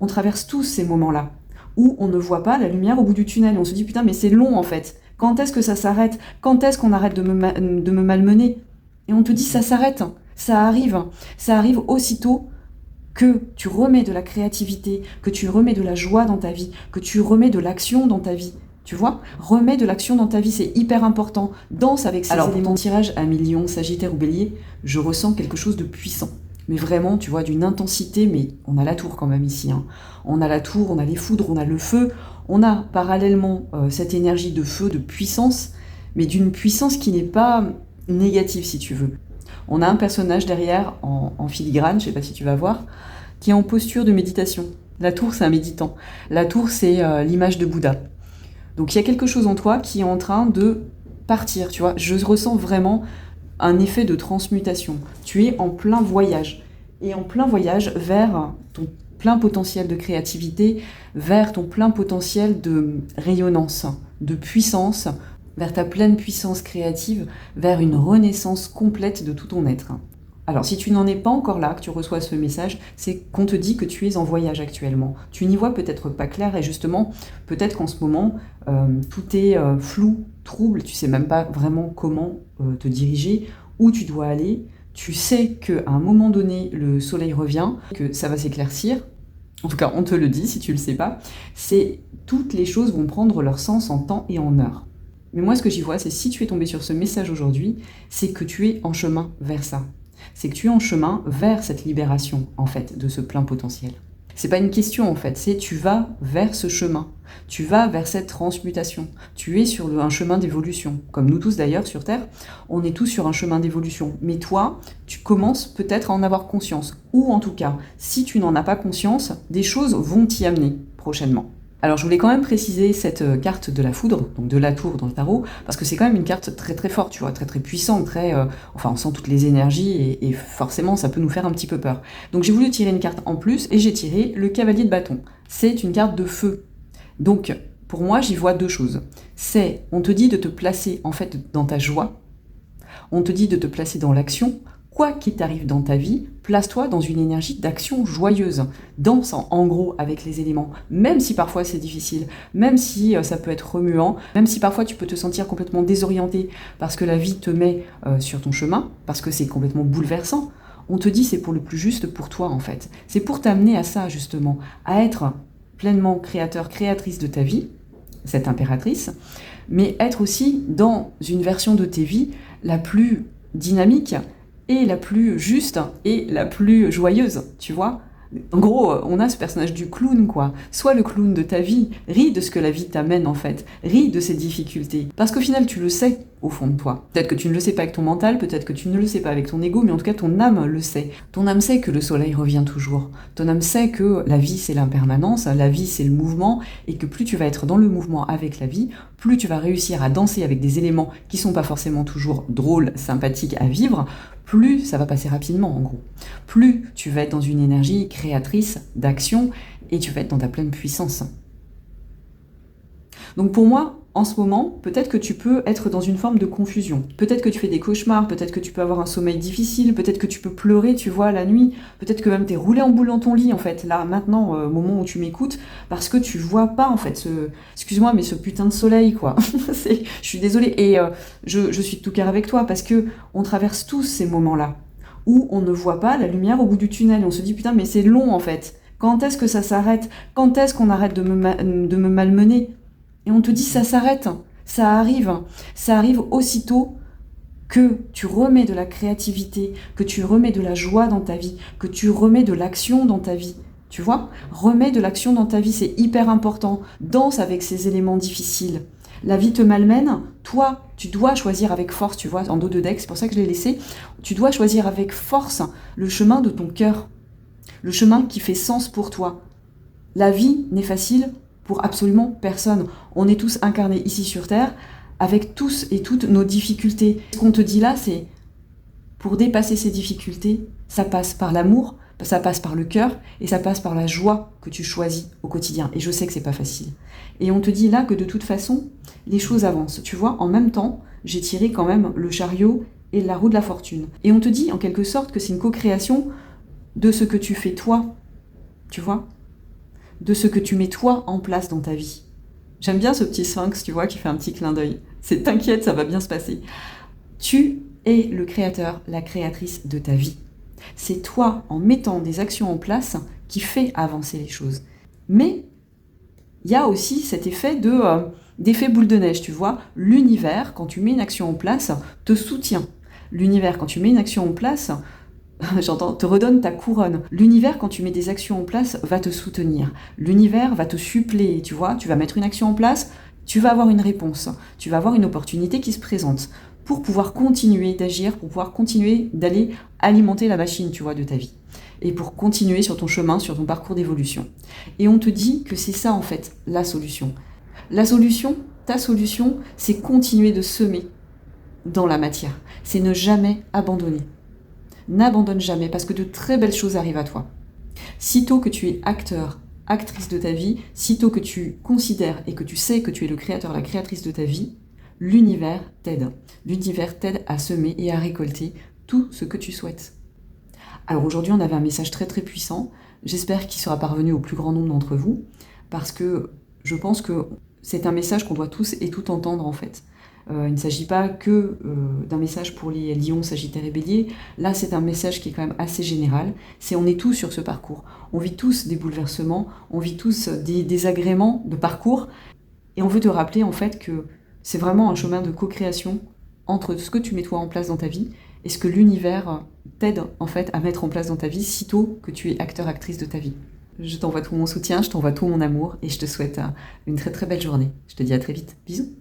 On traverse tous ces moments-là où on ne voit pas la lumière au bout du tunnel. On se dit putain mais c'est long en fait. Quand est-ce que ça s'arrête? Quand est-ce qu'on arrête de me malmener? Et on te dit ça s'arrête, ça arrive. Ça arrive aussitôt que tu remets de la créativité, que tu remets de la joie dans ta vie, que tu remets de l'action dans ta vie. Tu vois, remets de l'action dans ta vie, c'est hyper important. Danse avec ces éléments. Pour ton tirage à Million, Sagittaire ou Bélier, je ressens quelque chose de puissant. Mais vraiment, tu vois, d'une intensité, mais on a la tour quand même ici. Hein. On a la tour, on a les foudres, on a le feu. On a parallèlement cette énergie de feu, de puissance, mais d'une puissance qui n'est pas négative si tu veux. On a un personnage derrière en filigrane, je sais pas si tu vas voir, qui est en posture de méditation. La tour, c'est un méditant. La tour, c'est l'image de Bouddha. Donc il y a quelque chose en toi qui est en train de partir, tu vois. Je ressens vraiment un effet de transmutation. Tu es en plein voyage. Et en plein voyage vers ton plein potentiel de créativité, vers ton plein potentiel de rayonnance, de puissance, vers ta pleine puissance créative, vers une renaissance complète de tout ton être. Alors, si tu n'en es pas encore là, que tu reçois ce message, c'est qu'on te dit que tu es en voyage actuellement. Tu n'y vois peut-être pas clair et justement, peut-être qu'en ce moment, tout est flou, trouble, tu sais même pas vraiment comment te diriger, où tu dois aller. Tu sais qu'à un moment donné, le soleil revient, que ça va s'éclaircir. En tout cas, on te le dit si tu le sais pas. C'est toutes les choses vont prendre leur sens en temps et en heure. Mais moi, ce que j'y vois, c'est si tu es tombé sur ce message aujourd'hui, c'est que tu es en chemin vers ça. C'est que tu es en chemin vers cette libération, en fait, de ce plein potentiel. C'est pas une question, en fait, c'est tu vas vers ce chemin. Tu vas vers cette transmutation. Tu es sur un chemin d'évolution. Comme nous tous d'ailleurs sur Terre, on est tous sur un chemin d'évolution. Mais toi, tu commences peut-être à en avoir conscience. Ou en tout cas, si tu n'en as pas conscience, des choses vont t'y amener prochainement. Alors je voulais quand même préciser cette carte de la foudre, donc de la tour dans le tarot, parce que c'est quand même une carte très très forte, tu vois, très très puissante, enfin on sent toutes les énergies et forcément ça peut nous faire un petit peu peur. Donc j'ai voulu tirer une carte en plus et j'ai tiré le cavalier de bâton. C'est une carte de feu. Donc pour moi j'y vois deux choses. C'est, on te dit de te placer en fait dans ta joie, on te dit de te placer dans l'action. Quoi qu'il t'arrive dans ta vie, place-toi dans une énergie d'action joyeuse. Danse en gros avec les éléments, même si parfois c'est difficile, même si ça peut être remuant, même si parfois tu peux te sentir complètement désorienté parce que la vie te met sur ton chemin, parce que c'est complètement bouleversant. On te dit c'est pour le plus juste pour toi en fait. C'est pour t'amener à ça justement, à être pleinement créateur, créatrice de ta vie, cette impératrice, mais être aussi dans une version de tes vies la plus dynamique, et la plus juste et la plus joyeuse, tu vois. En gros, on a ce personnage du clown, quoi. Sois le clown de ta vie, ris de ce que la vie t'amène, en fait. Ris de ses difficultés. Parce qu'au final, tu le sais, au fond de toi. Peut-être que tu ne le sais pas avec ton mental, peut-être que tu ne le sais pas avec ton ego, mais en tout cas, ton âme le sait. Ton âme sait que le soleil revient toujours. Ton âme sait que la vie, c'est l'impermanence, la vie, c'est le mouvement, et que plus tu vas être dans le mouvement avec la vie, plus tu vas réussir à danser avec des éléments qui sont pas forcément toujours drôles, sympathiques à vivre, plus ça va passer rapidement, en gros. Plus tu vas être dans une énergie créatrice, d'action, et tu vas être dans ta pleine puissance. Donc pour moi, en ce moment, peut-être que tu peux être dans une forme de confusion. Peut-être que tu fais des cauchemars, peut-être que tu peux avoir un sommeil difficile, peut-être que tu peux pleurer, tu vois, la nuit, peut-être que même t'es roulé en boule dans ton lit, en fait, là, maintenant, au moment où tu m'écoutes, parce que tu vois pas, en fait, excuse-moi, mais ce putain de soleil, quoi. Je suis désolée, et je suis de tout cœur avec toi, parce que on traverse tous ces moments-là, où on ne voit pas la lumière au bout du tunnel, on se dit, putain, mais c'est long, en fait. Quand est-ce que ça s'arrête? Quand est-ce qu'on arrête de me malmener? Et on te dit ça s'arrête, ça arrive aussitôt que tu remets de la créativité, que tu remets de la joie dans ta vie, que tu remets de l'action dans ta vie. Tu vois, remets de l'action dans ta vie, c'est hyper important. Danse avec ces éléments difficiles. La vie te malmène, toi, tu dois choisir avec force, tu vois, en dos de deck, c'est pour ça que je l'ai laissé. Tu dois choisir avec force le chemin de ton cœur, le chemin qui fait sens pour toi. La vie n'est facile pour absolument personne. On est tous incarnés ici sur Terre, avec tous et toutes nos difficultés. Ce qu'on te dit là, c'est pour dépasser ces difficultés, ça passe par l'amour, ça passe par le cœur, et ça passe par la joie que tu choisis au quotidien. Et je sais que c'est pas facile. Et on te dit là que de toute façon, les choses avancent. Tu vois, en même temps, j'ai tiré quand même le chariot et la roue de la fortune. Et on te dit en quelque sorte que c'est une co-création de ce que tu fais toi. Tu vois ? de ce que tu mets toi en place dans ta vie. J'aime bien ce petit sphinx, tu vois, qui fait un petit clin d'œil. C'est t'inquiète, ça va bien se passer. Tu es le créateur, la créatrice de ta vie. C'est toi, en mettant des actions en place, qui fait avancer les choses. Mais il y a aussi cet effet d'effet boule de neige, tu vois. L'univers, quand tu mets une action en place, te soutient. L'univers, quand tu mets une action en place, te redonne ta couronne. L'univers, quand tu mets des actions en place, va te soutenir. L'univers va te suppléer, tu vois. Tu vas mettre une action en place, tu vas avoir une réponse. Tu vas avoir une opportunité qui se présente pour pouvoir continuer d'agir, pour pouvoir continuer d'aller alimenter la machine, tu vois, de ta vie. Et pour continuer sur ton chemin, sur ton parcours d'évolution. Et on te dit que c'est ça, en fait, la solution. La solution, ta solution, c'est continuer de semer dans la matière. C'est ne jamais abandonner. N'abandonne jamais, parce que de très belles choses arrivent à toi. Sitôt que tu es acteur, actrice de ta vie, sitôt que tu considères et que tu sais que tu es le créateur, la créatrice de ta vie, l'univers t'aide. L'univers t'aide à semer et à récolter tout ce que tu souhaites. Alors aujourd'hui, on avait un message très très puissant. J'espère qu'il sera parvenu au plus grand nombre d'entre vous, parce que je pense que c'est un message qu'on doit tous et toutes entendre en fait. Il ne s'agit pas que d'un message pour les lions, sagittaires et béliers. Là, c'est un message qui est quand même assez général. On est tous sur ce parcours. On vit tous des bouleversements, on vit tous des désagréments de parcours. Et on veut te rappeler en fait que c'est vraiment un chemin de co-création entre ce que tu mets toi en place dans ta vie et ce que l'univers t'aide en fait à mettre en place dans ta vie sitôt que tu es acteur, actrice de ta vie. Je t'envoie tout mon soutien, je t'envoie tout mon amour et je te souhaite une très très belle journée. Je te dis à très vite. Bisous.